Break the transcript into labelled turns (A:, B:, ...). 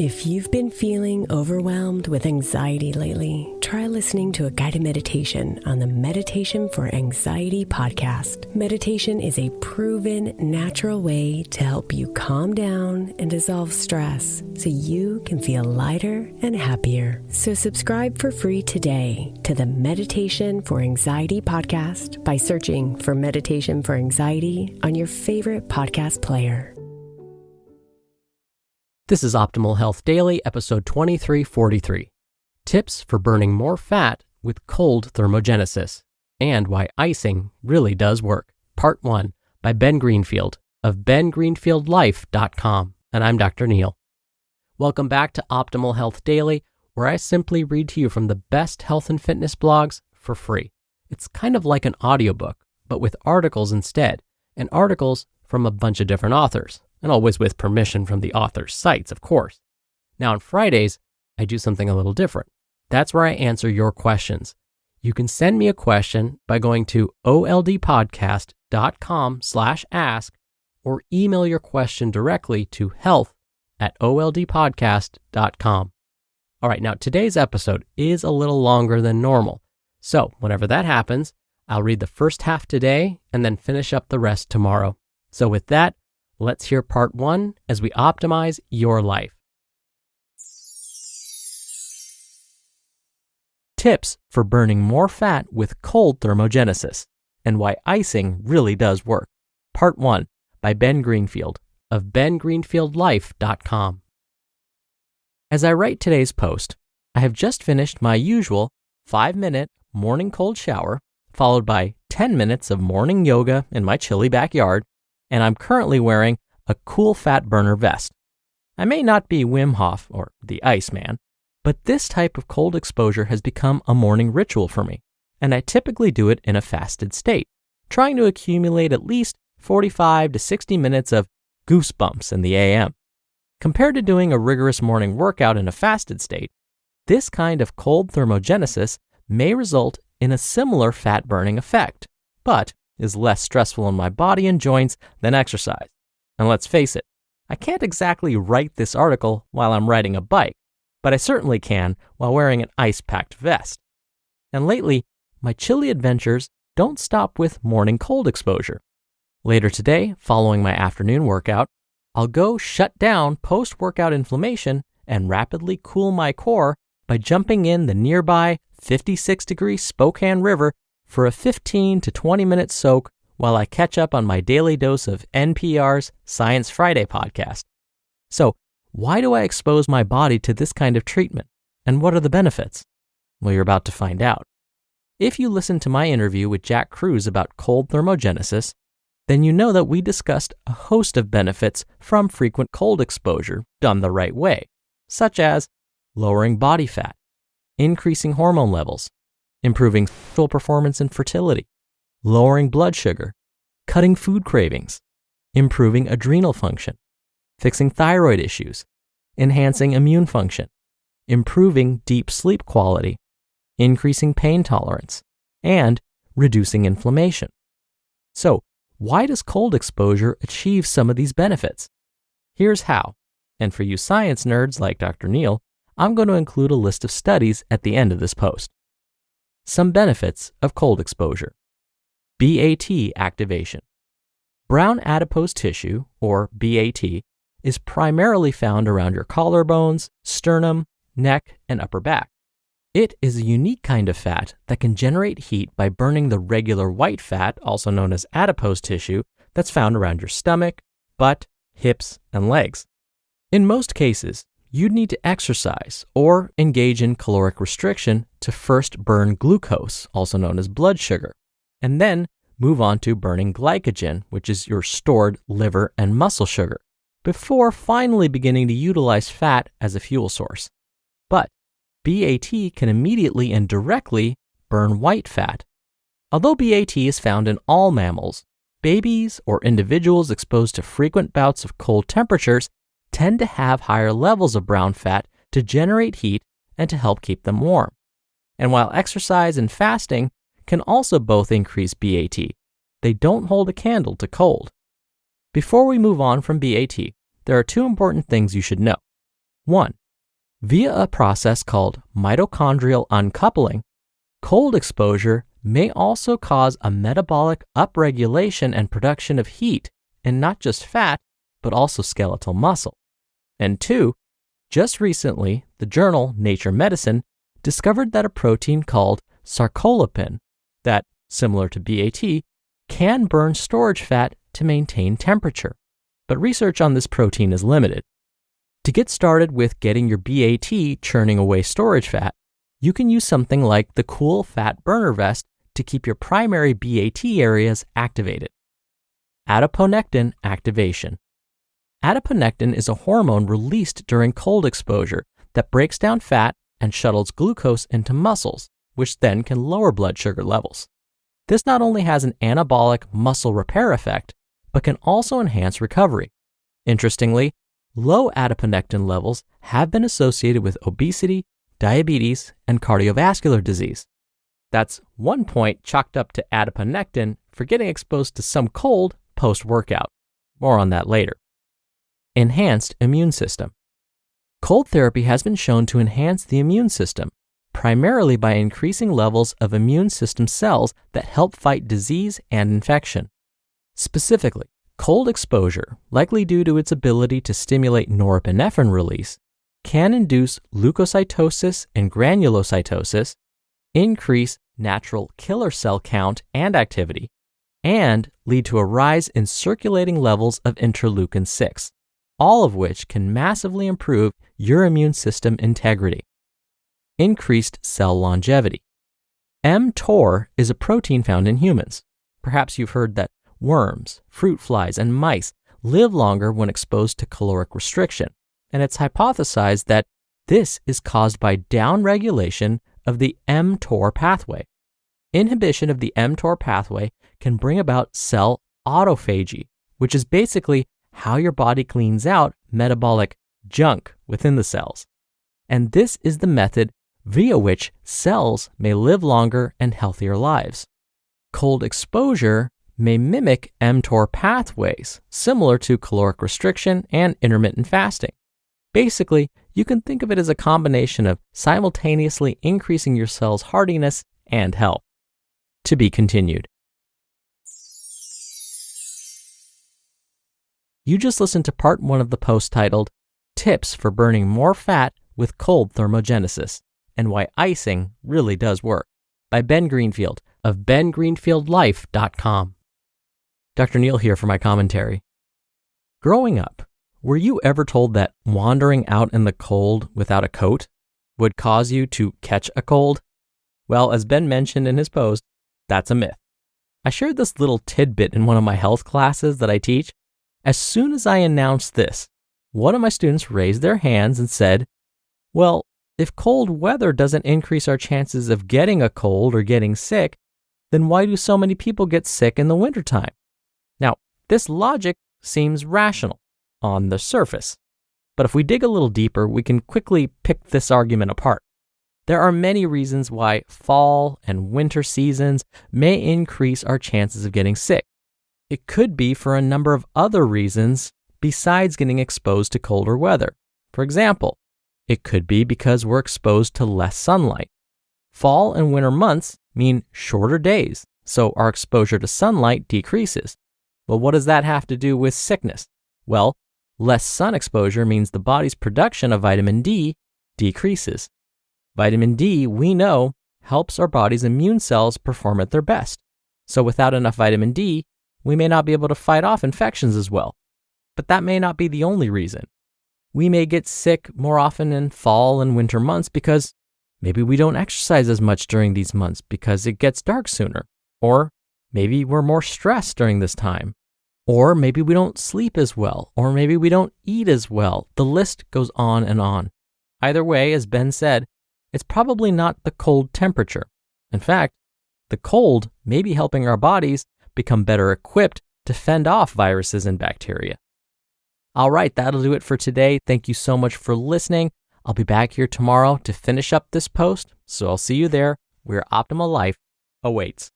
A: If you've been feeling overwhelmed with anxiety lately, try listening to a guided meditation on the Meditation for Anxiety podcast. Meditation is a proven, natural way to help you calm down and dissolve stress so you can feel lighter and happier. So subscribe for free today to the Meditation for Anxiety podcast by searching for Meditation for Anxiety on your favorite podcast player.
B: This is Optimal Health Daily, episode 2343. Tips for burning more fat with cold thermogenesis and why icing really does work. Part 1 by Ben Greenfield of bengreenfieldlife.com. And I'm Dr. Neil. Welcome back to Optimal Health Daily, where I simply read to you from the best health and fitness blogs for free. It's kind of like an audiobook, but with articles instead, and articles from a bunch of different authors. And always with permission from the author's sites, of course. Now on Fridays, I do something a little different. That's where I answer your questions. You can send me a question by going to oldpodcast.com/ask or email your question directly to health@oldpodcast.com. All right, now today's episode is a little longer than normal. So whenever that happens, I'll read the first half today and then finish up the rest tomorrow. So with that, let's hear part 1 as we optimize your life. Tips for burning more fat with cold thermogenesis and why icing really does work. Part 1 by Ben Greenfield of bengreenfieldlife.com. As I write today's post, I have just finished my usual 5-minute morning cold shower, followed by 10 minutes of morning yoga in my chilly backyard, and I'm currently wearing a cool fat burner vest. I may not be Wim Hof or the Iceman, but this type of cold exposure has become a morning ritual for me, and I typically do it in a fasted state, trying to accumulate at least 45 to 60 minutes of goosebumps in the AM. Compared to doing a rigorous morning workout in a fasted state, this kind of cold thermogenesis may result in a similar fat burning effect, but is less stressful on my body and joints than exercise. And let's face it, I can't exactly write this article while I'm riding a bike, but I certainly can while wearing an ice-packed vest. And lately, my chilly adventures don't stop with morning cold exposure. Later today, following my afternoon workout, I'll go shut down post-workout inflammation and rapidly cool my core by jumping in the nearby 56-degree Spokane River for a 15 to 20 minute soak while I catch up on my daily dose of NPR's Science Friday podcast. So, why do I expose my body to this kind of treatment? And what are the benefits? Well, you're about to find out. If you listened to my interview with Jack Kruse about cold thermogenesis, then you know that we discussed a host of benefits from frequent cold exposure done the right way, such as lowering body fat, increasing hormone levels, improving sexual performance and fertility, lowering blood sugar, cutting food cravings, improving adrenal function, fixing thyroid issues, enhancing immune function, improving deep sleep quality, increasing pain tolerance, and reducing inflammation. So, why does cold exposure achieve some of these benefits? Here's how. And for you science nerds like Dr. Neil, I'm going to include a list of studies at the end of this post. Some benefits of cold exposure. BAT activation. Brown adipose tissue, or BAT, is primarily found around your collarbones, sternum, neck, and upper back. It is a unique kind of fat that can generate heat by burning the regular white fat, also known as adipose tissue, that's found around your stomach, butt, hips, and legs. In most cases, you'd need to exercise or engage in caloric restriction to first burn glucose, also known as blood sugar, and then move on to burning glycogen, which is your stored liver and muscle sugar, before finally beginning to utilize fat as a fuel source. But BAT can immediately and directly burn white fat. Although BAT is found in all mammals, babies or individuals exposed to frequent bouts of cold temperatures tend to have higher levels of brown fat to generate heat and to help keep them warm. And while exercise and fasting can also both increase BAT, they don't hold a candle to cold. Before we move on from BAT, there are two important things you should know. 1. Via a process called mitochondrial uncoupling, cold exposure may also cause a metabolic upregulation and production of heat in not just fat, but also skeletal muscle. And 2, just recently, the journal Nature Medicine discovered that a protein called sarcoplasmin that, similar to BAT, can burn storage fat to maintain temperature. But research on this protein is limited. To get started with getting your BAT churning away storage fat, you can use something like the Cool Fat Burner Vest to keep your primary BAT areas activated. Adiponectin activation. Adiponectin is a hormone released during cold exposure that breaks down fat and shuttles glucose into muscles, which then can lower blood sugar levels. This not only has an anabolic muscle repair effect, but can also enhance recovery. Interestingly, low adiponectin levels have been associated with obesity, diabetes, and cardiovascular disease. That's 1 point chalked up to adiponectin for getting exposed to some cold post-workout. More on that later. Enhanced immune system. Cold therapy has been shown to enhance the immune system, primarily by increasing levels of immune system cells that help fight disease and infection. Specifically, cold exposure, likely due to its ability to stimulate norepinephrine release, can induce leukocytosis and granulocytosis, increase natural killer cell count and activity, and lead to a rise in circulating levels of interleukin-6, all of which can massively improve your immune system integrity. Increased cell longevity. mTOR is a protein found in humans. Perhaps you've heard that worms, fruit flies, and mice live longer when exposed to caloric restriction, and it's hypothesized that this is caused by downregulation of the mTOR pathway. Inhibition of the mTOR pathway can bring about cell autophagy, which is basically how your body cleans out metabolic junk within the cells. And this is the method via which cells may live longer and healthier lives. Cold exposure may mimic mTOR pathways, similar to caloric restriction and intermittent fasting. Basically, you can think of it as a combination of simultaneously increasing your cell's hardiness and health. To be continued. You just listened to part 1 of the post titled, Tips for Burning More Fat with Cold Thermogenesis, and Why Icing Really Does Work, by Ben Greenfield of bengreenfieldlife.com. Dr. Neal here for my commentary. Growing up, were you ever told that wandering out in the cold without a coat would cause you to catch a cold? Well, as Ben mentioned in his post, that's a myth. I shared this little tidbit in one of my health classes that I teach. As soon as I announced this, one of my students raised their hands and said, well, if cold weather doesn't increase our chances of getting a cold or getting sick, then why do so many people get sick in the wintertime? Now, this logic seems rational on the surface, but if we dig a little deeper, we can quickly pick this argument apart. There are many reasons why fall and winter seasons may increase our chances of getting sick. It could be for a number of other reasons besides getting exposed to colder weather. For example, it could be because we're exposed to less sunlight. Fall and winter months mean shorter days, so our exposure to sunlight decreases. Well, what does that have to do with sickness? Well, less sun exposure means the body's production of vitamin D decreases. Vitamin D, we know, helps our body's immune cells perform at their best. So without enough vitamin D, we may not be able to fight off infections as well. But that may not be the only reason. We may get sick more often in fall and winter months because maybe we don't exercise as much during these months because it gets dark sooner. Or maybe we're more stressed during this time. Or maybe we don't sleep as well. Or maybe we don't eat as well. The list goes on and on. Either way, as Ben said, it's probably not the cold temperature. In fact, the cold may be helping our bodies become better equipped to fend off viruses and bacteria. All right, that'll do it for today. Thank you so much for listening. I'll be back here tomorrow to finish up this post, so I'll see you there where optimal life awaits.